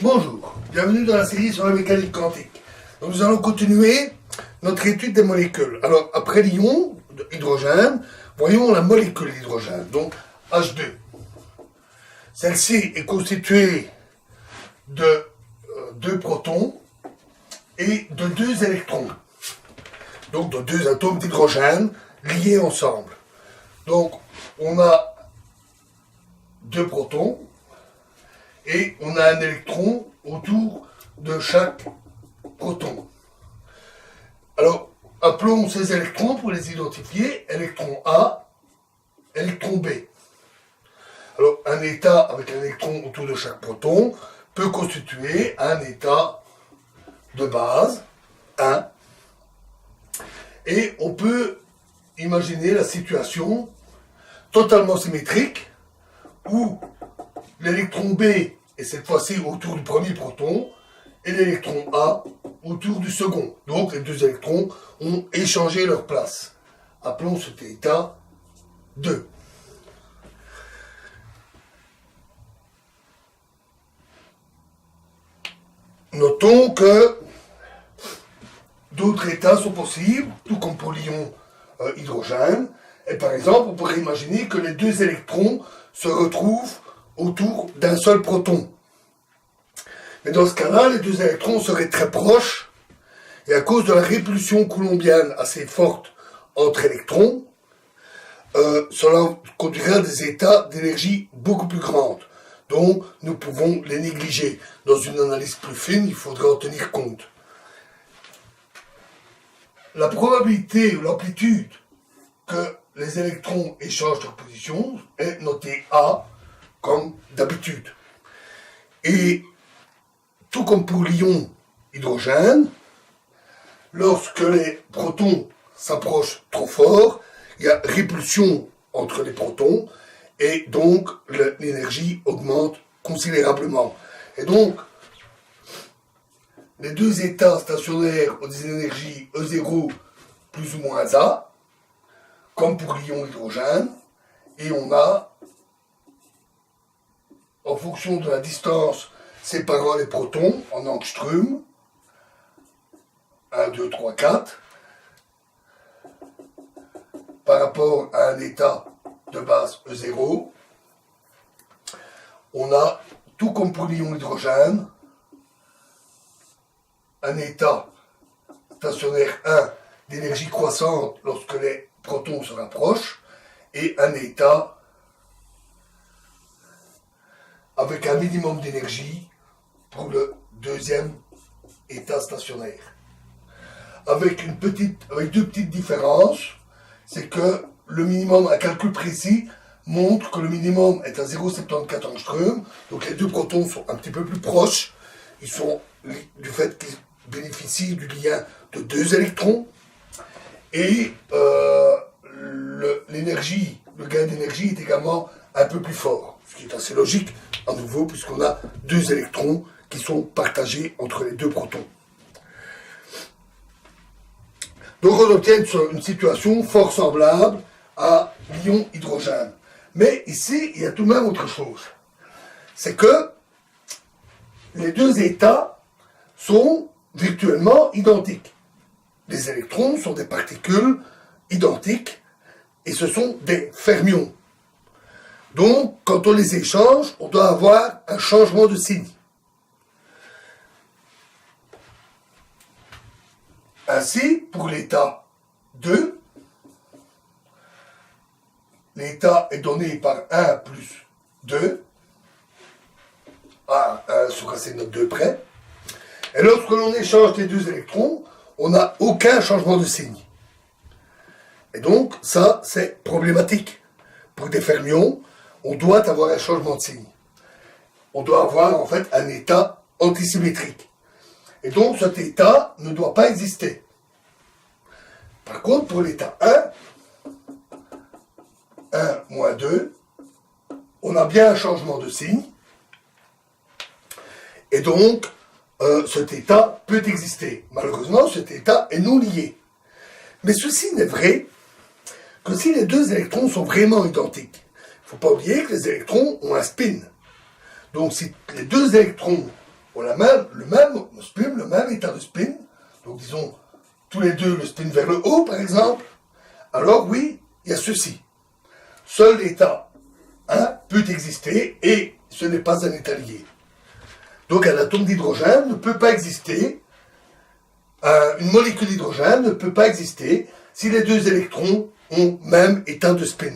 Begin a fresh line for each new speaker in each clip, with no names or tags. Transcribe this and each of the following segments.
Bonjour, bienvenue dans la série sur la mécanique quantique. Donc nous allons continuer notre étude des molécules. Alors après l'ion hydrogène, voyons la molécule d'hydrogène, donc H2. Celle-ci est constituée de 2 protons et de 2 électrons. Donc de 2 atomes d'hydrogène liés ensemble. Donc on a 2 protons et on a un électron autour de chaque proton. Alors, appelons ces électrons pour les identifier, électron A, électron B. Alors, un état avec un électron autour de chaque proton peut constituer un état de base, 1. Et on peut imaginer la situation totalement symétrique où l'électron B est cette fois-ci autour du premier proton et l'électron A autour du second. Donc les deux électrons ont échangé leur place. Appelons cet état 2. Notons que d'autres états sont possibles, tout comme pour l'ion hydrogène. Et par exemple, on pourrait imaginer que les deux électrons se retrouvent autour d'un seul proton. Mais dans ce cas-là, les deux électrons seraient très proches, et à cause de la répulsion coulombienne assez forte entre électrons, cela conduirait à des états d'énergie beaucoup plus grandes. Donc, nous pouvons les négliger. Dans une analyse plus fine, il faudrait en tenir compte. La probabilité ou l'amplitude que les électrons échangent leur position est notée A, comme d'habitude. Et tout comme pour l'ion hydrogène, lorsque les protons s'approchent trop fort, il y a répulsion entre les protons et donc l'énergie augmente considérablement. Et donc, les deux états stationnaires ont des énergies E0 plus ou moins A, comme pour l'ion hydrogène, et on a, en fonction de la distance séparant les protons en angstrom, 1, 2, 3, 4, par rapport à un état de base E0, on a, tout comme pour l'ion hydrogène, un état stationnaire 1 d'énergie croissante lorsque les protons se rapprochent, et un état avec un minimum d'énergie pour le deuxième état stationnaire. Avec deux petites différences, c'est que le minimum, un calcul précis, montre que le minimum est à 0,74 angstrom, donc les deux protons sont un petit peu plus proches, ils sont, du fait qu'ils bénéficient du lien de 2 électrons, et l'énergie, le gain d'énergie est également un peu plus fort, ce qui est assez logique, à nouveau, puisqu'on a 2 électrons qui sont partagés entre les 2 protons. Donc on obtient une situation fort semblable à l'ion hydrogène. Mais ici, il y a tout de même autre chose. C'est que les deux états sont virtuellement identiques. Les électrons sont des particules identiques et ce sont des fermions. Donc, quand on les échange, on doit avoir un changement de signe. Ainsi, pour l'état 2, l'état est donné par 1 plus 2, à 1 sur racine de 2 près, et lorsque l'on échange les deux électrons, on n'a aucun changement de signe. Et donc, ça, c'est problématique. Pour des fermions, on doit avoir un changement de signe. On doit avoir, en fait, un état antisymétrique. Et donc, cet état ne doit pas exister. Par contre, pour l'état 1 moins 2, on a bien un changement de signe. Et donc, cet état peut exister. Malheureusement, cet état est non lié. Mais ceci n'est vrai que si les deux électrons sont vraiment identiques. Il ne faut pas oublier que les électrons ont un spin. Donc si les deux électrons ont le même spin, le même état de spin, donc disons tous les deux le spin vers le haut par exemple, alors oui, il y a ceci. Seul l'état 1 peut exister et ce n'est pas un état lié. Donc un atome d'hydrogène ne peut pas exister, une molécule d'hydrogène ne peut pas exister si les deux électrons ont même état de spin.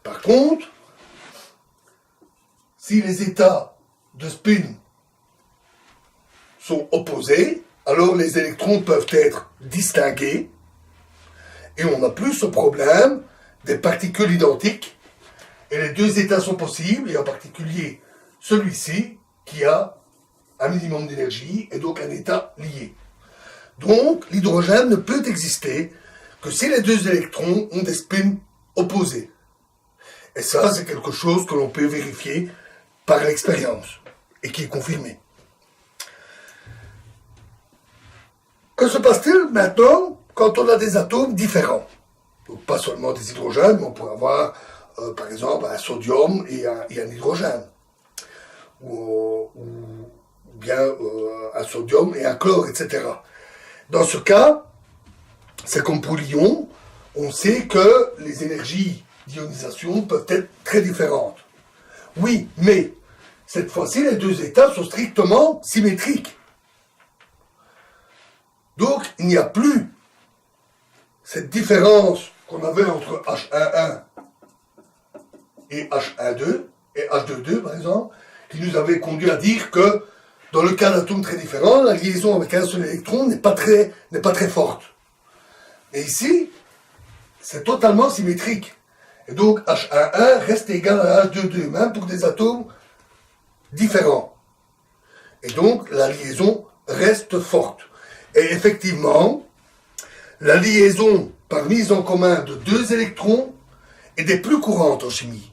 Par contre, si les états de spin sont opposés, alors les électrons peuvent être distingués et on n'a plus ce problème des particules identiques et les deux états sont possibles, et en particulier celui-ci qui a un minimum d'énergie et donc un état lié. Donc l'hydrogène ne peut exister que si les deux électrons ont des spins opposés. Et ça, c'est quelque chose que l'on peut vérifier par l'expérience et qui est confirmé. Que se passe-t-il maintenant quand on a des atomes différents? Donc pas seulement des hydrogènes, mais on pourrait avoir par exemple un sodium et un hydrogène. Ou bien un sodium et un chlore, etc. Dans ce cas, c'est comme pour l'ion, on sait que les énergies d'ionisation peuvent être très différentes. Oui, mais cette fois-ci, les deux états sont strictement symétriques. Donc, il n'y a plus cette différence qu'on avait entre H11 et H12, et H22 par exemple, qui nous avait conduit à dire que dans le cas d'atomes très différents, la liaison avec un seul électron n'est pas très forte. Et ici, c'est totalement symétrique. Et donc H11 reste égal à H22, même pour des atomes différents. Et donc la liaison reste forte. Et effectivement, la liaison par mise en commun de deux électrons est des plus courantes en chimie.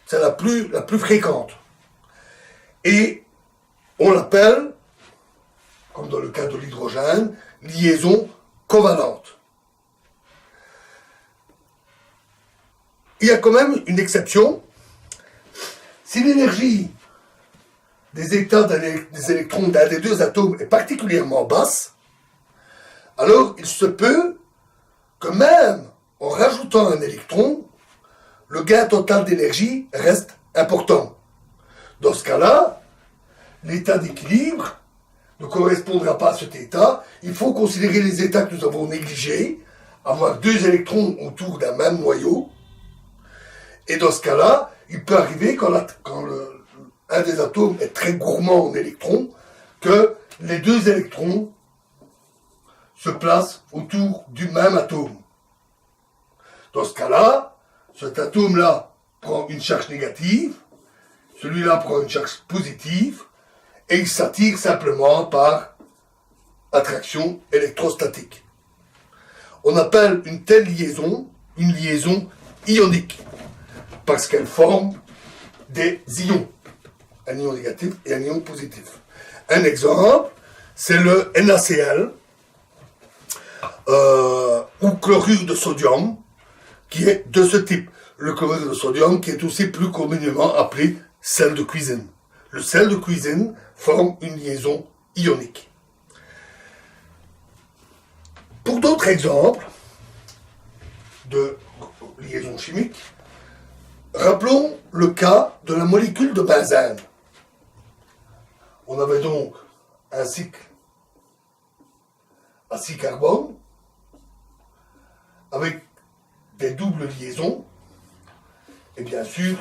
C'est la plus fréquente. Et on l'appelle, comme dans le cas de l'hydrogène, liaison covalente. Il y a quand même une exception. Si l'énergie des états des électrons d'un des deux atomes est particulièrement basse, alors il se peut que même en rajoutant un électron, le gain total d'énergie reste important. Dans ce cas-là, l'état d'équilibre ne correspondra pas à cet état. Il faut considérer les états que nous avons négligés, avoir deux électrons autour d'un même noyau. Et dans ce cas-là, il peut arriver, quand un des atomes est très gourmand en électrons, que les deux électrons se placent autour du même atome. Dans ce cas-là, cet atome-là prend une charge négative, celui-là prend une charge positive, et il s'attire simplement par attraction électrostatique. On appelle une telle liaison une liaison ionique, parce qu'elle forme des ions, un ion négatif et un ion positif. Un exemple, c'est le NaCl, ou chlorure de sodium, qui est de ce type. Le chlorure de sodium qui est aussi plus communément appelé sel de cuisine. Le sel de cuisine forme une liaison ionique. Pour d'autres exemples de liaison chimique, rappelons le cas de la molécule de benzène. On avait donc un cycle à 6 carbones avec des doubles liaisons et bien sûr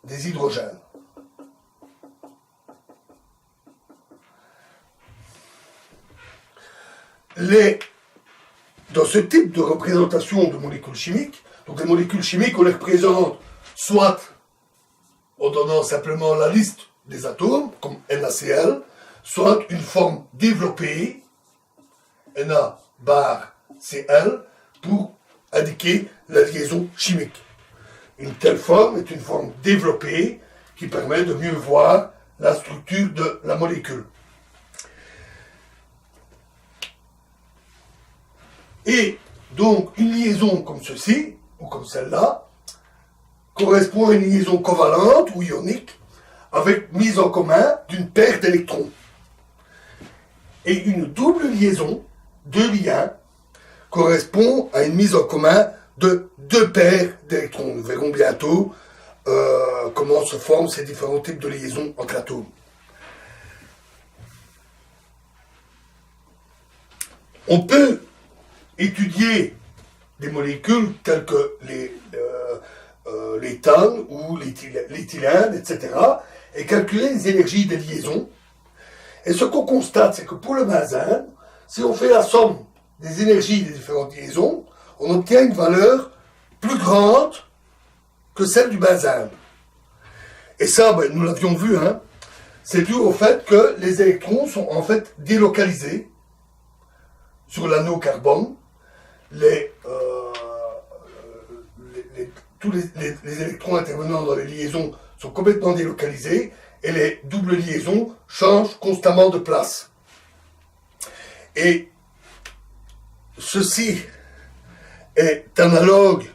des hydrogènes. Dans ce type de représentation de molécules chimiques, donc les molécules chimiques, on les représente soit en donnant simplement la liste des atomes, comme NaCl, soit une forme développée, Na bar Cl, pour indiquer la liaison chimique. Une telle forme est une forme développée qui permet de mieux voir la structure de la molécule. Et donc une liaison comme ceci, ou comme celle-là, correspond à une liaison covalente ou ionique avec mise en commun d'une paire d'électrons. Et une double liaison, deux liens, correspond à une mise en commun de deux paires d'électrons. Nous verrons bientôt comment se forment ces différents types de liaisons entre atomes. On peut étudier des molécules telles que l'éthane ou l'éthylène, etc., et calculer les énergies des liaisons. Et ce qu'on constate, c'est que pour le benzène, si on fait la somme des énergies des différentes liaisons, on obtient une valeur plus grande que celle du benzène. Et ça, nous l'avions vu, hein, c'est dû au fait que les électrons sont en fait délocalisés sur l'anneau carbone. Tous les électrons intervenant dans les liaisons sont complètement délocalisés et les doubles liaisons changent constamment de place. Et ceci est analogue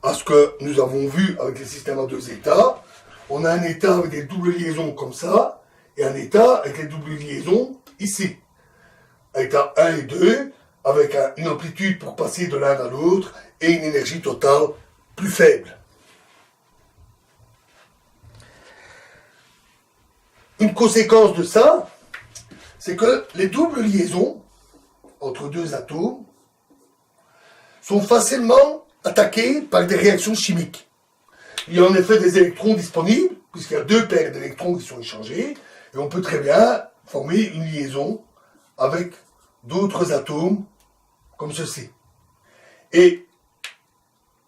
à ce que nous avons vu avec les systèmes à deux états. On a un état avec des doubles liaisons comme ça, et un état avec les doubles liaisons ici. État 1 et 2, avec une amplitude pour passer de l'un à l'autre, et une énergie totale plus faible. Une conséquence de ça, c'est que les doubles liaisons entre deux atomes sont facilement attaquées par des réactions chimiques. Il y a en effet des électrons disponibles, puisqu'il y a deux paires d'électrons qui sont échangés, et on peut très bien former une liaison avec d'autres atomes, comme ceci. Et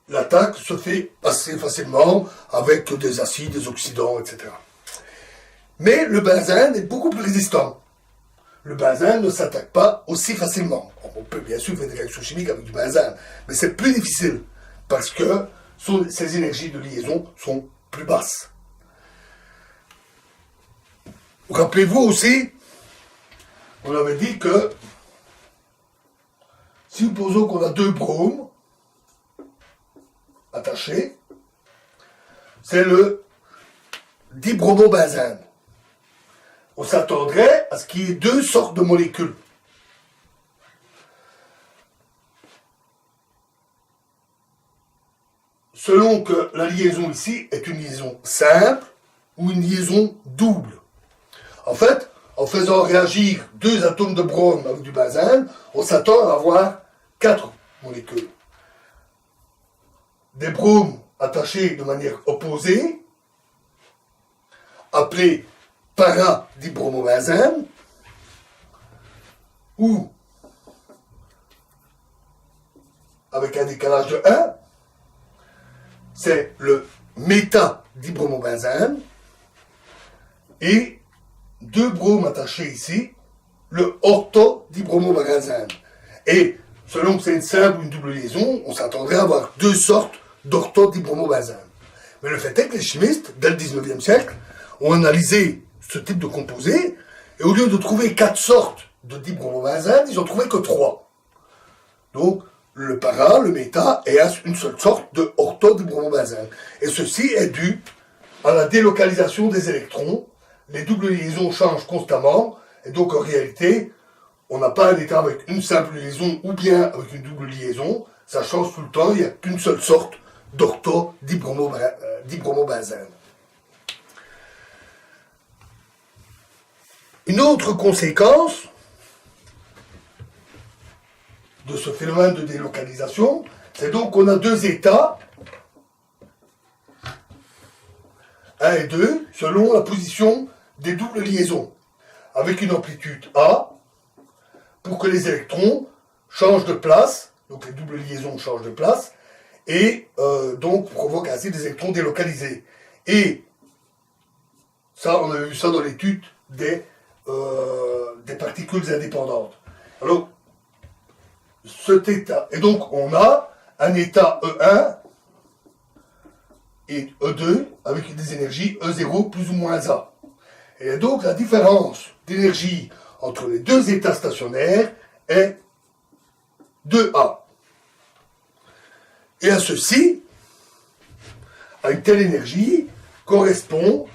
l'attaque se fait assez facilement avec des acides, des oxydants, etc. Mais le benzène est beaucoup plus résistant. Le benzène ne s'attaque pas aussi facilement. On peut bien sûr faire des réactions chimiques avec du benzène, mais c'est plus difficile, parce que ces énergies de liaison sont plus basses. Rappelez-vous aussi, on avait dit que, supposons qu'on a deux bromes attachés, c'est le dibromobenzène. On s'attendrait à ce qu'il y ait deux sortes de molécules. Selon que la liaison ici est une liaison simple ou une liaison double. En fait, en faisant réagir deux atomes de brome avec du benzène, on s'attend à avoir quatre molécules. Des bromes attachés de manière opposée, appelés para-dibromobenzène, ou avec un décalage de 1, c'est le méta-dibromobenzène, et deux bromes attachés ici, le ortho-dibromobenzène. Et selon que c'est une simple ou une double liaison, on s'attendrait à avoir deux sortes d'ortho-dibromobenzène. Mais le fait est que les chimistes, dès le 19e siècle, ont analysé ce type de composé, et au lieu de trouver 4 sortes de dibromobenzène, ils ont trouvé que 3. Donc, le para, le méta, et une seule sorte de ortho-dibromobenzène. Et ceci est dû à la délocalisation des électrons. Les doubles liaisons changent constamment, et donc en réalité, on n'a pas un état avec une simple liaison ou bien avec une double liaison, ça change tout le temps, il n'y a qu'une seule sorte d'ortho-dibromobenzène. Une autre conséquence de ce phénomène de délocalisation, c'est donc qu'on a deux états, 1 et 2, selon la position des doubles liaisons, avec une amplitude A, pour que les électrons changent de place, donc les doubles liaisons changent de place, et donc provoquent ainsi des électrons délocalisés. Et ça, on avait vu ça dans l'étude des particules indépendantes. Alors, cet état, et donc on a un état E1 et E2 avec des énergies E0 plus ou moins A. Et donc la différence d'énergie entre les deux états stationnaires est 2A. Et à ceci, à une telle énergie, correspond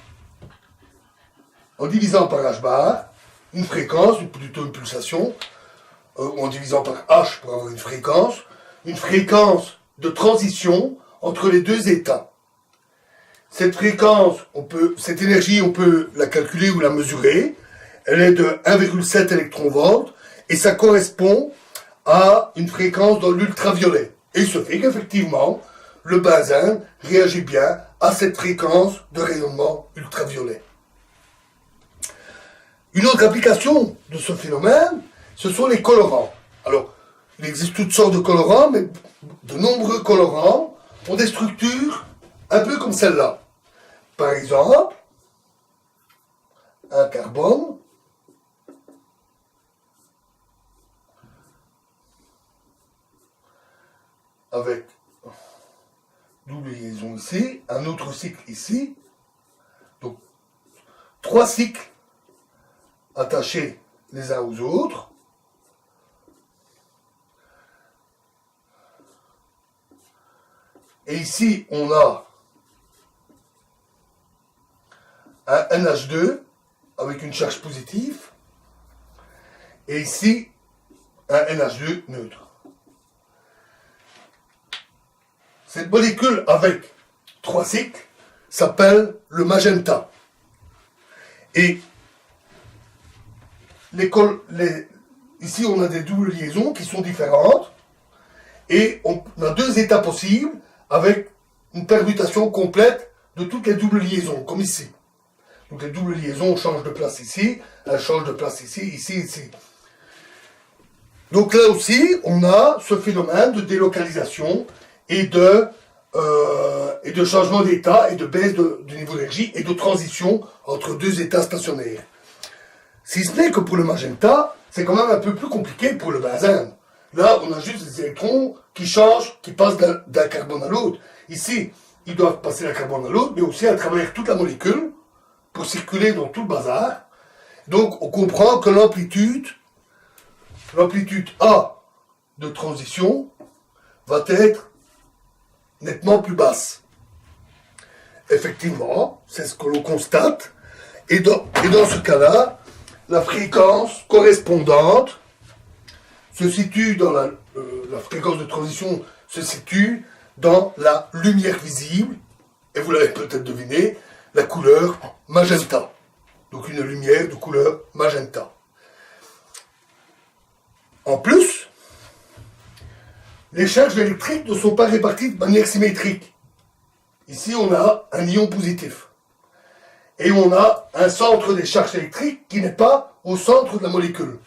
en divisant par h bar, une fréquence, ou plutôt une pulsation, ou en divisant par h pour avoir une fréquence de transition entre les deux états. Cette fréquence, cette énergie, on peut la calculer ou la mesurer. Elle est de 1,7 électronvolts et ça correspond à une fréquence dans l'ultraviolet. Et il se fait qu'effectivement, le benzène réagit bien à cette fréquence de rayonnement ultraviolet. Une autre application de ce phénomène, ce sont les colorants. Alors, il existe toutes sortes de colorants, mais de nombreux colorants ont des structures un peu comme celle-là. Par exemple, un carbone avec double liaison ici, un autre cycle ici, donc 3 cycles attachés les uns aux autres. Et ici, on a un NH2 avec une charge positive. Et ici, un NH2 neutre. Cette molécule avec 3 cycles s'appelle le magenta. Et ici, on a des doubles liaisons qui sont différentes. Et on a 2 états possibles avec une permutation complète de toutes les doubles liaisons, comme ici. Donc les doubles liaisons changent de place ici, elles changent de place ici, ici, ici. Donc là aussi, on a ce phénomène de délocalisation et de changement d'état et de baisse du niveau d'énergie et de transition entre 2 états stationnaires. Si ce n'est que pour le magenta, c'est quand même un peu plus compliqué pour le benzène. Là, on a juste des électrons qui changent, qui passent d'un carbone à l'autre. Ici, ils doivent passer d'un carbone à l'autre, mais aussi à travers toute la molécule pour circuler dans tout le bazar. Donc, on comprend que l'amplitude A de transition va être nettement plus basse. Effectivement, c'est ce que l'on constate. Et dans ce cas-là, la fréquence correspondante se situe dans la fréquence de transition se situe dans la lumière visible, et vous l'avez peut-être deviné, la couleur magenta. Donc une lumière de couleur magenta. En plus, les charges électriques ne sont pas réparties de manière symétrique. Ici, on a un ion positif. Et on a un centre des charges électriques qui n'est pas au centre de la molécule.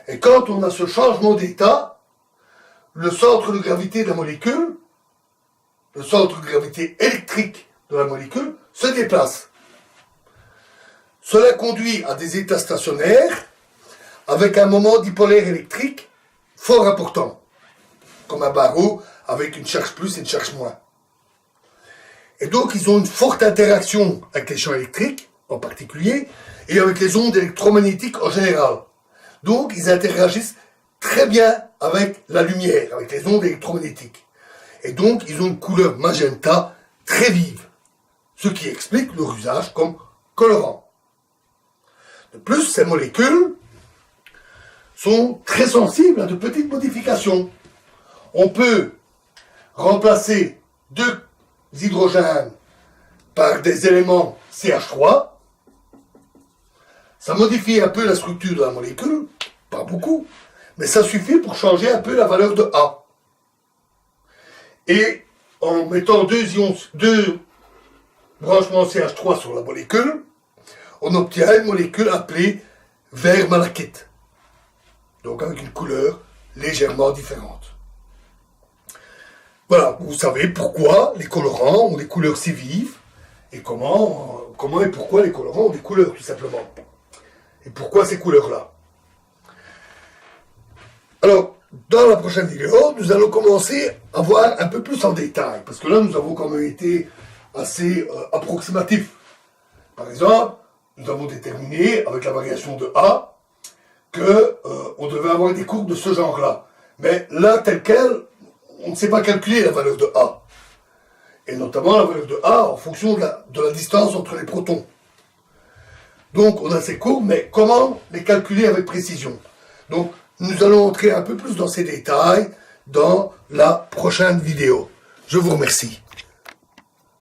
Et quand on a ce changement d'état, le centre de gravité de la molécule, le centre de gravité électrique de la molécule, se déplace. Cela conduit à des états stationnaires avec un moment dipolaire électrique fort important, comme un barreau avec une charge plus et une charge moins. Et donc, ils ont une forte interaction avec les champs électriques, en particulier, et avec les ondes électromagnétiques en général. Donc, ils interagissent très bien avec la lumière, avec les ondes électromagnétiques. Et donc, ils ont une couleur magenta très vive, ce qui explique leur usage comme colorant. De plus, ces molécules sont très sensibles à de petites modifications. On peut remplacer 2 hydrogènes par des éléments CH3. Ça modifie un peu la structure de la molécule, pas beaucoup, mais ça suffit pour changer un peu la valeur de A. Et en mettant 2 branchements CH3 sur la molécule, on obtient une molécule appelée vert malachite. Donc avec une couleur légèrement différente. Voilà, vous savez pourquoi les colorants ont des couleurs si vives, et comment et pourquoi les colorants ont des couleurs, tout simplement. Et pourquoi ces couleurs-là. Alors, dans la prochaine vidéo, nous allons commencer à voir un peu plus en détail, parce que là, nous avons quand même été assez approximatifs. Par exemple, nous avons déterminé, avec la variation de A, qu'on devait avoir des courbes de ce genre-là. Mais là, tel quel, on ne sait pas calculer la valeur de A. Et notamment la valeur de A en fonction de la distance entre les protons. Donc, on a ces courbes, mais comment les calculer avec précision? Donc, nous allons entrer un peu plus dans ces détails dans la prochaine vidéo. Je vous remercie.